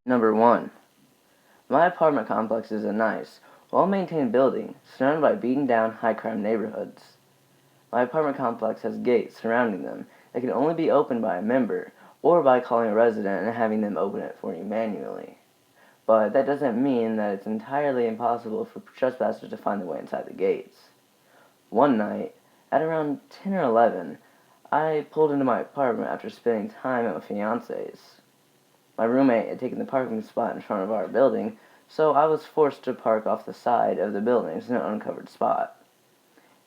Number 1. My apartment complex is a nice, well-maintained building surrounded by beaten-down, high-crime neighborhoods. My apartment complex has gates surrounding them that can only be opened by a member or by calling a resident and having them open it for you manually. But that doesn't mean that it's entirely impossible for trespassers to find their way inside the gates. One night, at around 10 or 11, I pulled into my apartment after spending time at my fiance's. My roommate had taken the parking spot in front of our building, so I was forced to park off the side of the buildings in an uncovered spot.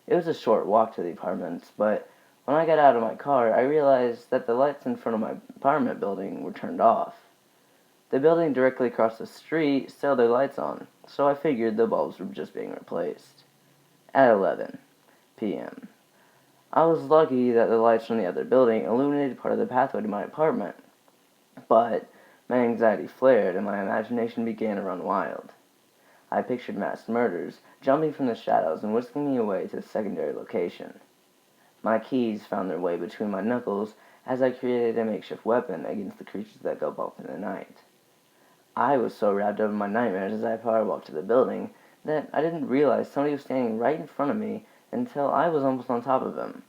It was a short walk to the apartments, but when I got out of my car, I realized that the lights in front of my apartment building were turned off. The building directly across the street still had their lights on, so I figured the bulbs were just being replaced. At 11 p.m. I was lucky that the lights from the other building illuminated part of the pathway to my apartment, but my anxiety flared and my imagination began to run wild. I pictured mass murders jumping from the shadows and whisking me away to a secondary location. My keys found their way between my knuckles as I created a makeshift weapon against the creatures that go bump in the night. I was so wrapped up in my nightmares as I power walked to the building that I didn't realize somebody was standing right in front of me until I was almost on top of him.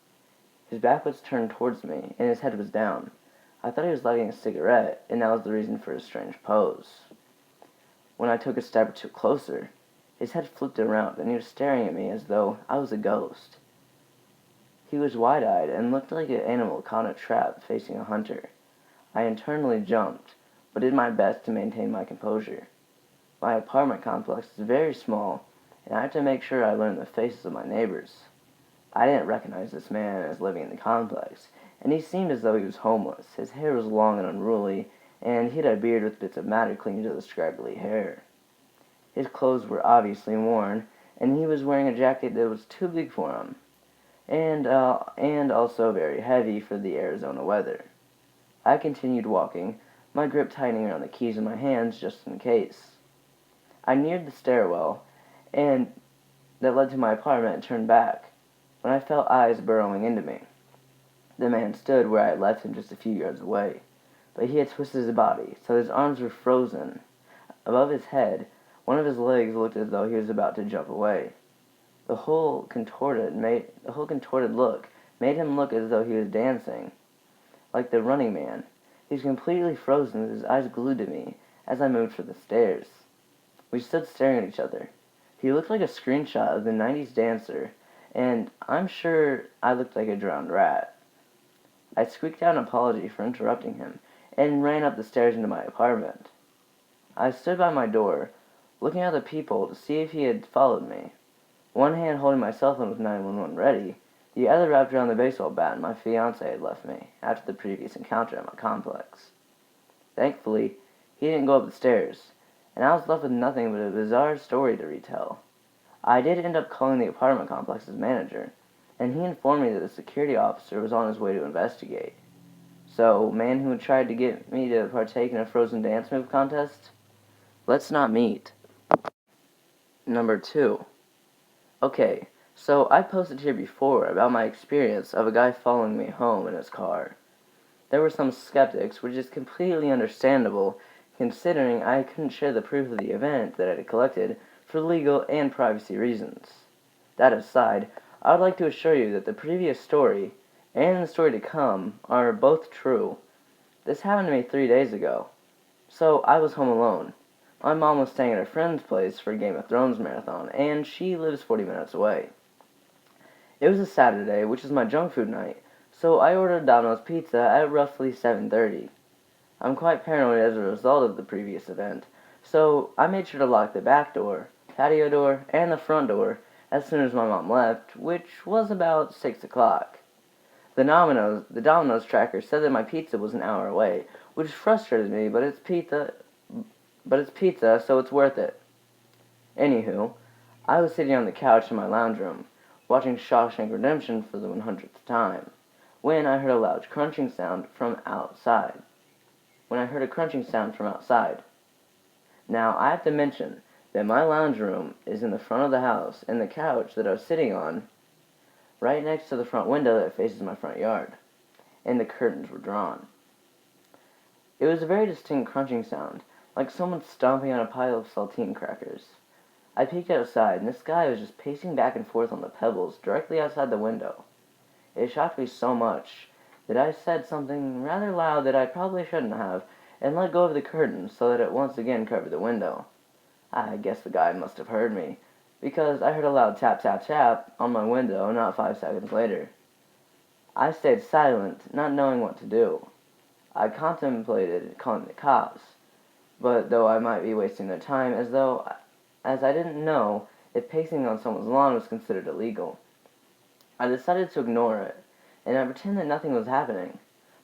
His back was turned towards me and his head was down. I thought he was lighting a cigarette, and that was the reason for his strange pose. When I took a step or two closer, his head flipped around, and he was staring at me as though I was a ghost. He was wide-eyed and looked like an animal caught in a trap facing a hunter. I internally jumped, but did my best to maintain my composure. My apartment complex is very small, and I have to make sure I learn the faces of my neighbors. I didn't recognize this man as living in the complex, and he seemed as though he was homeless. His hair was long and unruly, and he had a beard with bits of matter clinging to the scraggly hair. His clothes were obviously worn, and he was wearing a jacket that was too big for him, and also very heavy for the Arizona weather. I continued walking, my grip tightening around the keys in my hands just in case. I neared the stairwell, and that led to my apartment and turned back, when I felt eyes burrowing into me. The man stood where I had left him just a few yards away, but he had twisted his body, so his arms were frozen. Above his head, one of his legs looked as though he was about to jump away. The whole contorted look made him look as though he was dancing. Like the Running Man, he was completely frozen with his eyes glued to me as I moved for the stairs. We stood staring at each other. He looked like a screenshot of the 90s dancer, and I'm sure I looked like a drowned rat. I squeaked out an apology for interrupting him, and ran up the stairs into my apartment. I stood by my door, looking at the peephole to see if he had followed me, one hand holding my cell phone with 911 ready, the other wrapped around the baseball bat my fiancé had left me after the previous encounter at my complex. Thankfully, he didn't go up the stairs, and I was left with nothing but a bizarre story to retell. I did end up calling the apartment complex's manager, and he informed me that the security officer was on his way to investigate. So, man who had tried to get me to partake in a frozen dance move contest? Let's not meet. Number 2. Okay, so I posted here before about my experience of a guy following me home in his car. There were some skeptics, which is completely understandable, considering I couldn't share the proof of the event that I had collected for legal and privacy reasons. That aside, I would like to assure you that the previous story and the story to come are both true. This happened to me 3 days ago. So, I was home alone. My mom was staying at a friend's place for a Game of Thrones marathon, and she lives 40 minutes away. It was a Saturday, which is my junk food night, so I ordered Domino's Pizza at roughly 7:30. I'm quite paranoid as a result of the previous event, so I made sure to lock the back door, patio door, and the front door as soon as my mom left, which was about 6 o'clock. The Domino's tracker said that my pizza was an hour away, which frustrated me, but it's pizza, so it's worth it. Anywho, I was sitting on the couch in my lounge room, watching Shawshank Redemption for the 100th time, when I heard a loud crunching sound from outside. Now, I have to mention that my lounge room is in the front of the house, and the couch that I was sitting on right next to the front window that faces my front yard, and the curtains were drawn. It was a very distinct crunching sound, like someone stomping on a pile of saltine crackers. I peeked outside, and this guy was just pacing back and forth on the pebbles directly outside the window. It shocked me so much that I said something rather loud that I probably shouldn't have, and let go of the curtain so that it once again covered the window. I guess the guy must have heard me, because I heard a loud tap tap tap on my window not 5 seconds later. I stayed silent, not knowing what to do. I contemplated calling the cops, but though I might be wasting their time, as I didn't know if pacing on someone's lawn was considered illegal. I decided to ignore it, and I pretended that nothing was happening.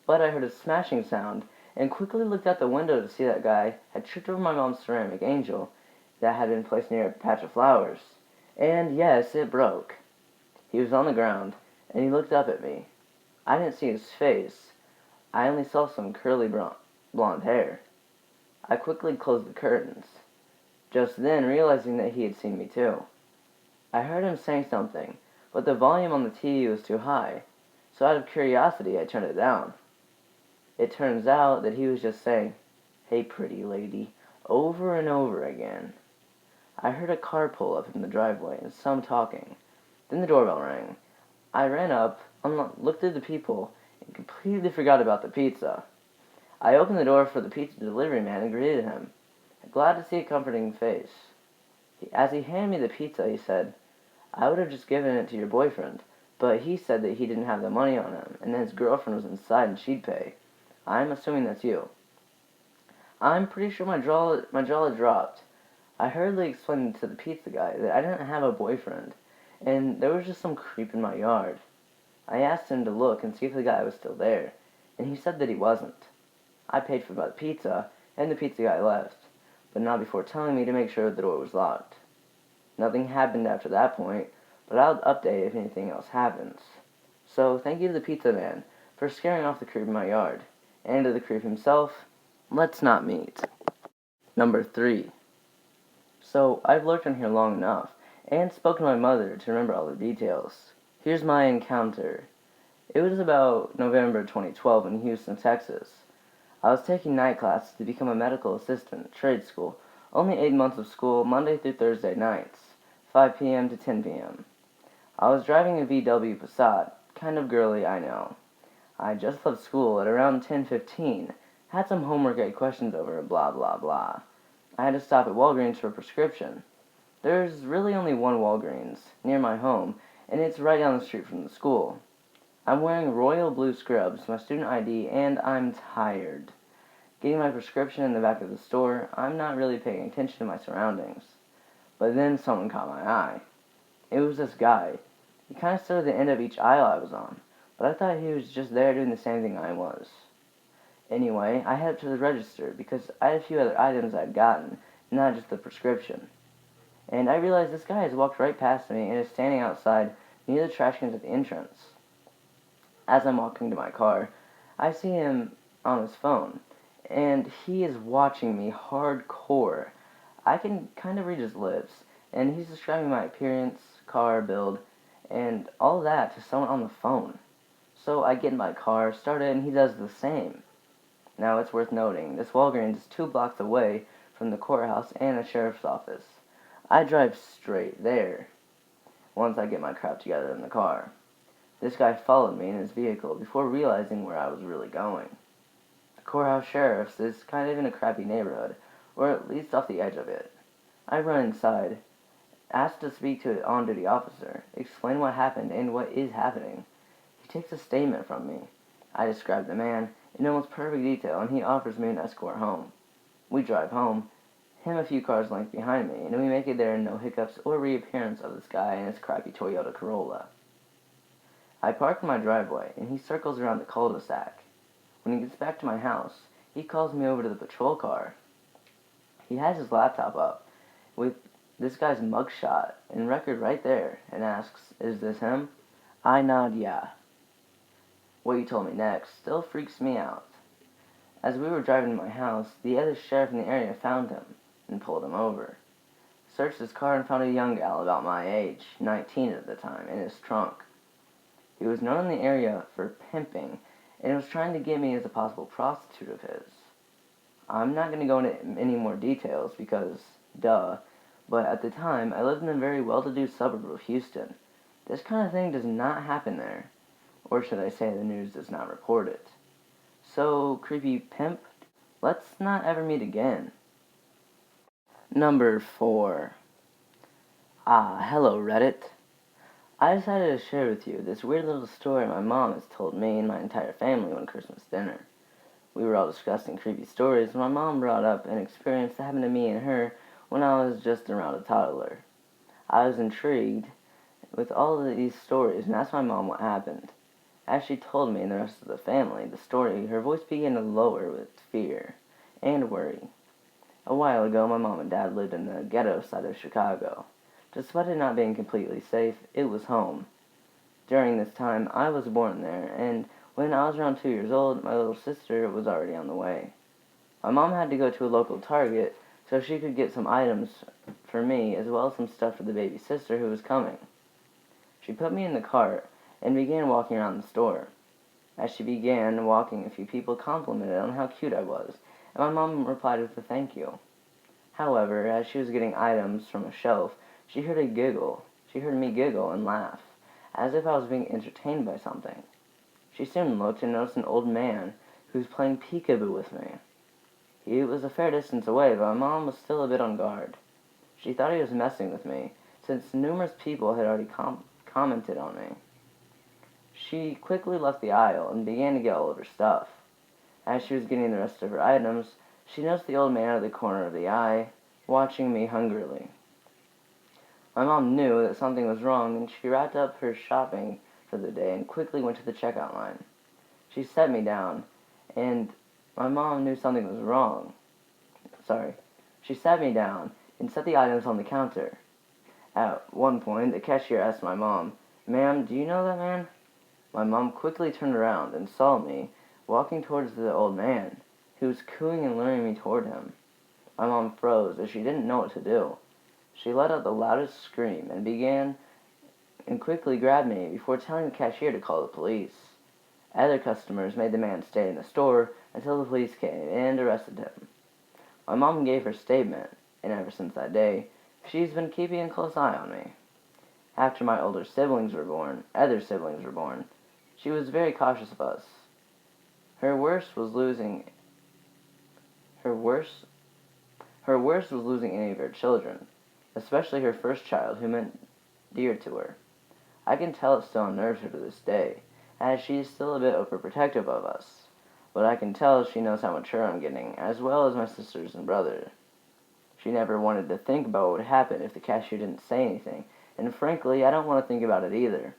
But I heard a smashing sound, and quickly looked out the window to see that guy had tripped over my mom's ceramic angel that had been placed near a patch of flowers. And yes, it broke. He was on the ground, and he looked up at me. I didn't see his face. I only saw some curly blonde hair. I quickly closed the curtains, just then realizing that he had seen me too. I heard him saying something, but the volume on the TV was too high, so out of curiosity I turned it down. It turns out that he was just saying, "Hey pretty lady," over and over again. I heard a car pull up in the driveway and some talking. Then the doorbell rang. I ran up, looked at the people, and completely forgot about the pizza. I opened the door for the pizza delivery man and greeted him, glad to see a comforting face. As he handed me the pizza, he said, "I would have just given it to your boyfriend, but he said that he didn't have the money on him, and that his girlfriend was inside and she'd pay. I'm assuming that's you." I'm pretty sure my jaw dropped. I hurriedly explained to the pizza guy that I didn't have a boyfriend, and there was just some creep in my yard. I asked him to look and see if the guy was still there, and he said that he wasn't. I paid for the pizza, and the pizza guy left, but not before telling me to make sure the door was locked. Nothing happened after that point, but I'll update if anything else happens. So thank you to the pizza man for scaring off the creep in my yard, and to the creep himself, let's not meet. Number 3. So I've lurked on here long enough, and spoken to my mother to remember all the details. Here's my encounter. It was about November 2012 in Houston, Texas. I was taking night classes to become a medical assistant at trade school, only 8 months of school, Monday through Thursday nights, 5 p.m. to 10 p.m. I was driving a VW Passat, kind of girly, I know. I just left school at around 10:15, had some homework I had questions over, blah blah blah. I had to stop at Walgreens for a prescription. There's really only one Walgreens, near my home, and it's right down the street from the school. I'm wearing royal blue scrubs, my student ID, and I'm tired. Getting my prescription in the back of the store, I'm not really paying attention to my surroundings. But then someone caught my eye. It was this guy. He kind of stood at the end of each aisle I was on, but I thought he was just there doing the same thing I was. Anyway, I headed up to the register because I had a few other items I'd gotten, not just the prescription. And I realized this guy has walked right past me and is standing outside near the trash cans at the entrance. As I'm walking to my car, I see him on his phone, and he is watching me hardcore. I can kind of read his lips, and he's describing my appearance, car, build, and all that to someone on the phone. So I get in my car, start it, and he does the same. Now it's worth noting, this Walgreens is 2 blocks away from the courthouse and the sheriff's office. I drive straight there, once I get my crap together in the car. This guy followed me in his vehicle before realizing where I was really going. The courthouse sheriff's is kind of in a crappy neighborhood, or at least off the edge of it. I run inside, ask to speak to an on-duty officer, explain what happened and what is happening. He takes a statement from me. I describe the man in almost perfect detail, and he offers me an escort home. We drive home, him a few cars length behind me, and we make it there, no hiccups or reappearance of this guy in his crappy Toyota Corolla. I park in my driveway, and he circles around the cul-de-sac. When he gets back to my house, he calls me over to the patrol car. He has his laptop up, with this guy's mugshot and record right there, and asks, "Is this him?" I nod yeah. What you told me next still freaks me out. As we were driving to my house, the other sheriff in the area found him and pulled him over. Searched his car and found a young gal about my age, 19 at the time, in his trunk. He was known in the area for pimping, and was trying to get me as a possible prostitute of his. I'm not going to go into any more details because, duh, but at the time, I lived in a very well-to-do suburb of Houston. This kind of thing does not happen there. Or should I say the news does not report it. So, creepy pimp, let's not ever meet again. Number 4. Hello Reddit. I decided to share with you this weird little story my mom has told me and my entire family one Christmas dinner. We were all discussing creepy stories when my mom brought up an experience that happened to me and her when I was just around a toddler. I was intrigued with all of these stories and asked my mom what happened. As she told me and the rest of the family the story, her voice began to lower with fear and worry. A while ago, my mom and dad lived in the ghetto side of Chicago. Despite it not being completely safe, it was home. During this time, I was born there, and when I was around 2 years old, my little sister was already on the way. My mom had to go to a local Target so she could get some items for me as well as some stuff for the baby sister who was coming. She put me in the cart and began walking around the store. As she began walking, a few people complimented on how cute I was, and my mom replied with a thank you. However, as she was getting items from a shelf, she heard me giggle and laugh, as if I was being entertained by something. She soon looked and noticed an old man who was playing peekaboo with me. He was a fair distance away, but my mom was still a bit on guard. She thought he was messing with me, since numerous people had already commented on me. She quickly left the aisle and began to get all of her stuff. As she was getting the rest of her items, she noticed the old man out of the corner of the eye, watching me hungrily. My mom knew that something was wrong, and she wrapped up her shopping for the day and quickly went to the checkout line. She set me down, and my mom knew something was wrong. She sat me down and set the items on the counter. At one point, the cashier asked my mom, "Ma'am, do you know that man?" My mom quickly turned around and saw me walking towards the old man, who was cooing and luring me toward him. My mom froze as she didn't know what to do. She let out the loudest scream and quickly grabbed me before telling the cashier to call the police. Other customers made the man stay in the store until the police came and arrested him. My mom gave her statement, and ever since that day, she's been keeping a close eye on me. After my other siblings were born, she was very cautious of us. Her worst was losing any of her children, especially her first child, who meant dear to her. I can tell it still unnerves her to this day, as she is still a bit overprotective of us, but I can tell she knows how mature I'm getting, as well as my sisters and brother. She never wanted to think about what would happen if the cashier didn't say anything, and frankly, I don't want to think about it either.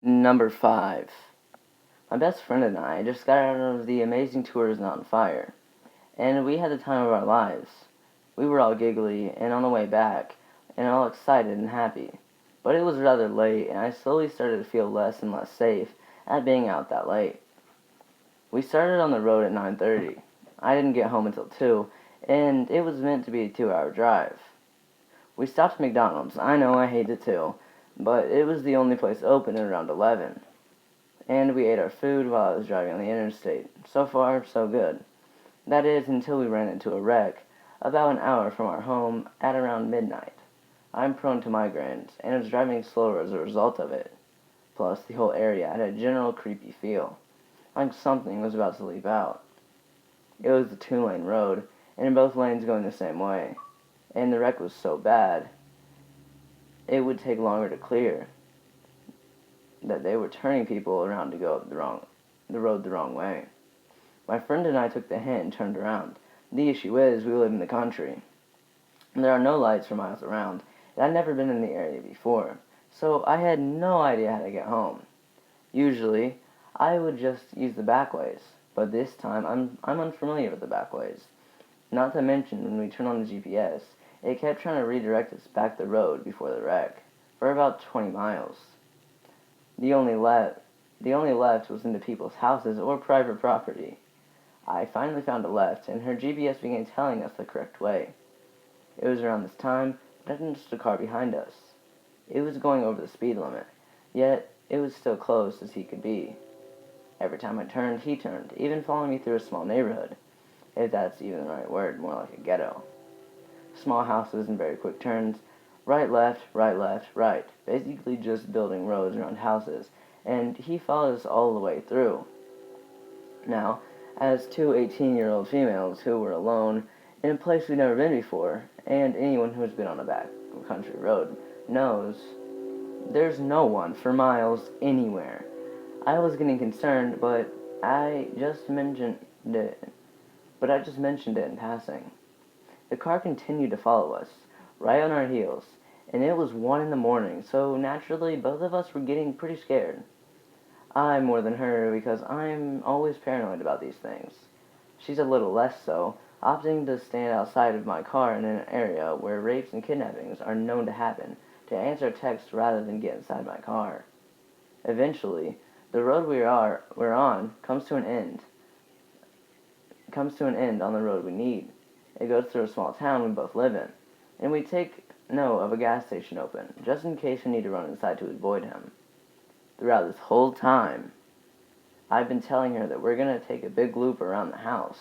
Number 5. My best friend and I just got out of the amazing tours on fire, and we had the time of our lives. We were all giggly and on the way back, and all excited and happy. But it was rather late, and I slowly started to feel less and less safe at being out that late. We started on the road at 9:30. I didn't get home until 2, and it was meant to be a 2-hour drive. We stopped at McDonald's. I know, I hate it too, but it was the only place open at around 11. And we ate our food while I was driving on the interstate. So far, so good. That is, until we ran into a wreck about an hour from our home at around midnight. I'm prone to migraines, and was driving slower as a result of it. Plus, the whole area had a general creepy feel, like something was about to leap out. It was a 2-lane road, and both lanes going the same way, and the wreck was so bad, it would take longer to clear, that they were turning people around to go the road the wrong way. My friend and I took the hint and turned around. The issue is, we live in the country, and there are no lights for miles around, and I'd never been in the area before, so I had no idea how to get home. Usually, I would just use the back ways, but this time I'm unfamiliar with the back ways. Not to mention, when we turned on the GPS, it kept trying to redirect us back the road before the wreck, for about 20 miles. The only left was into people's houses or private property. I finally found a left, and her GPS began telling us the correct way. It was around this time that I noticed a car behind us. It was going over the speed limit, yet it was still close as he could be. Every time I turned, he turned, even following me through a small neighborhood, if that's even the right word, more like a ghetto. Small houses and very quick turns, right, left, right, basically just building roads around houses, and he followed us all the way through. Now, as two 18-year-old females who were alone in a place we'd never been before, and anyone who's been on a back country road knows, there's no one for miles anywhere. I was getting concerned, but I just mentioned it. I just mentioned it in passing. The car continued to follow us, right on our heels, and it was 1 in the morning, so naturally both of us were getting pretty scared. I more than her because I'm always paranoid about these things. She's a little less so, opting to stand outside of my car in an area where rapes and kidnappings are known to happen, to answer texts rather than get inside my car. Eventually, the road we're on comes to an end. On the road we need. It goes through a small town we both live in, and we take note of a gas station open, just in case we need to run inside to avoid him. Throughout this whole time, I've been telling her that we're going to take a big loop around the house.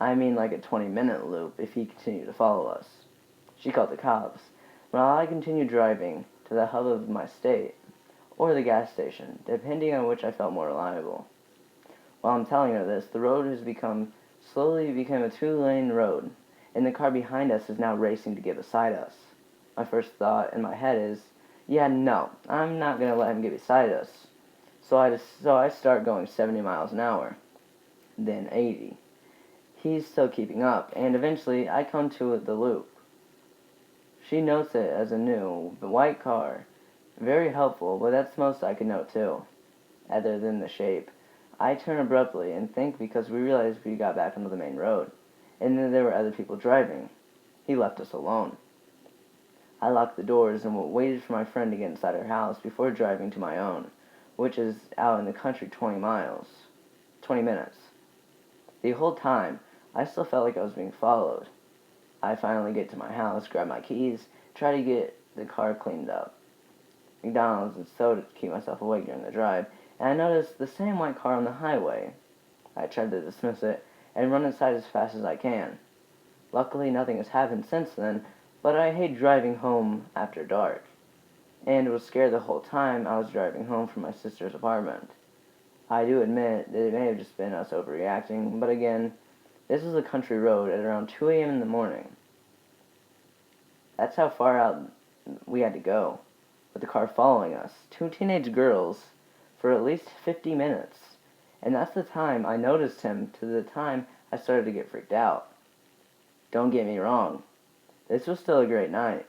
I mean like a 20-minute loop if he continued to follow us. She called the cops, while I continued driving to the hub of my state, or the gas station, depending on which I felt more reliable. While I'm telling her this, the road has slowly become a 2-lane road, and the car behind us is now racing to get beside us. My first thought in my head is, yeah, no, I'm not going to let him get beside us. So I start going 70 miles an hour, then 80. He's still keeping up, and eventually I come to the loop. She notes it as a new, white car. Very helpful, but that's most I could note too, other than the shape. I turn abruptly and think because we realized we got back onto the main road, and then there were other people driving. He left us alone. I locked the doors and waited for my friend to get inside her house before driving to my own, which is out in the country 20 minutes. The whole time, I still felt like I was being followed. I finally get to my house, grab my keys, try to get the car cleaned up. McDonald's and soda to keep myself awake during the drive, and I noticed the same white car on the highway. I tried to dismiss it and run inside as fast as I can. Luckily, nothing has happened since then, but I hate driving home after dark, and was scared the whole time I was driving home from my sister's apartment. I do admit that it may have just been us overreacting, but again, this is a country road at around 2 a.m. in the morning. That's how far out we had to go, with the car following us, 2 teenage girls, for at least 50 minutes. And that's the time I noticed him to the time I started to get freaked out. Don't get me wrong, this was still a great night,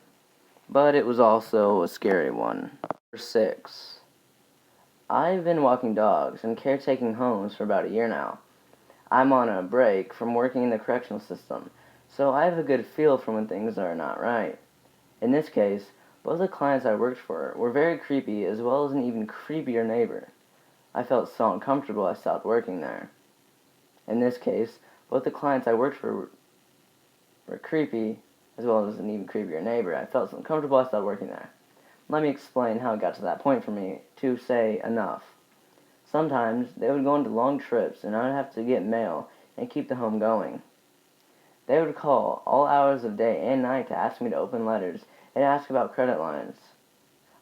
but it was also a scary one. Number 6. I've been walking dogs and caretaking homes for about a year now. I'm on a break from working in the correctional system, so I have a good feel for when things are not right. In this case, both the clients I worked for were very creepy, as well as an even creepier neighbor. I felt so uncomfortable I stopped working there. In this case, both the clients I worked for were creepy, as well as an even creepier neighbor. I felt so uncomfortable I stopped working there. Let me explain how it got to that point for me to say enough. Sometimes they would go into long trips and I would have to get mail and keep the home going. They would call all hours of day and night to ask me to open letters and ask about credit lines.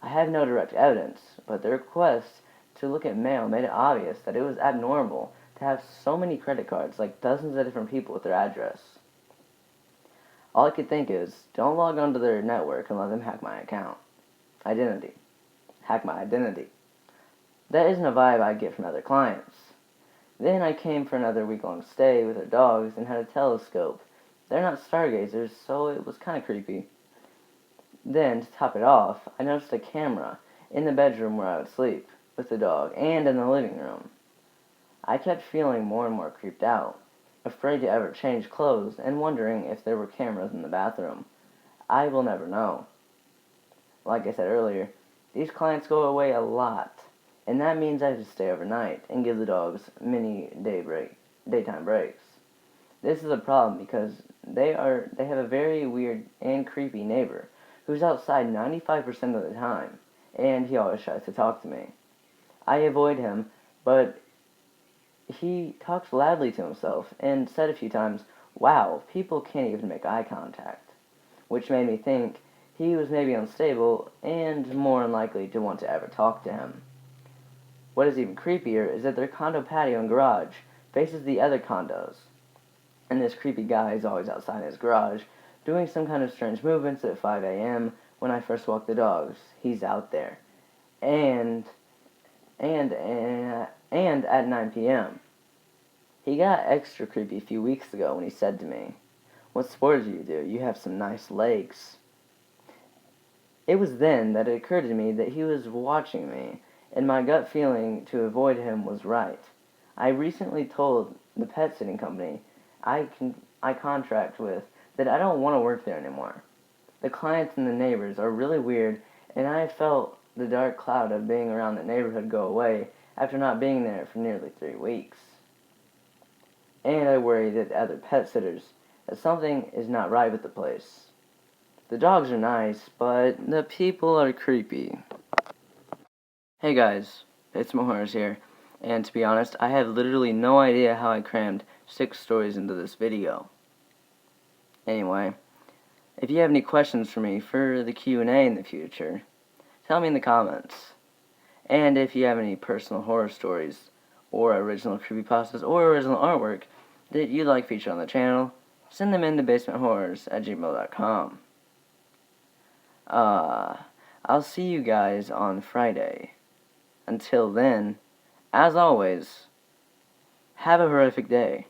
I had no direct evidence, but their request to look at mail made it obvious that it was abnormal to have so many credit cards, like dozens of different people with their address. All I could think is, don't log onto their network and let them hack my account. Hack my identity. That isn't a vibe I get from other clients. Then I came for another week-long stay with their dogs and had a telescope. They're not stargazers, so it was kind of creepy. Then, to top it off, I noticed a camera in the bedroom where I would sleep with the dog and in the living room. I kept feeling more and more creeped out, afraid to ever change clothes and wondering if there were cameras in the bathroom. I will never know. Like I said earlier, these clients go away a lot, and that means I have to stay overnight and give the dogs many daytime breaks. This is a problem because they have a very weird and creepy neighbor who's outside 95% of the time, and he always tries to talk to me. I avoid him, but he talks loudly to himself and said a few times, "Wow, people can't even make eye contact," which made me think he was maybe unstable and more unlikely to want to ever talk to him. What is even creepier is that their condo patio and garage faces the other condos, and this creepy guy is always outside his garage, doing some kind of strange movements at 5 a.m. when I first walk the dogs. He's out there. And, and at 9 p.m. He got extra creepy a few weeks ago when he said to me, "What sport do you do? You have some nice legs." It was then that it occurred to me that he was watching me, and my gut feeling to avoid him was right. I recently told the pet sitting company I contract with that I don't want to work there anymore. The clients and the neighbors are really weird, and I felt the dark cloud of being around the neighborhood go away after not being there for nearly 3 weeks. And I worry that other pet sitters that something is not right with the place. The dogs are nice, but the people are creepy. Hey guys, it's Mahor's here, and to be honest, I have literally no idea how I crammed 6 stories into this video. Anyway, if you have any questions for me for the Q&A in the future, tell me in the comments. And if you have any personal horror stories, or original creepypastas, or original artwork that you'd like featured on the channel, send them in to basementhorrors@gmail.com. I'll see you guys on Friday. Until then, as always, have a horrific day.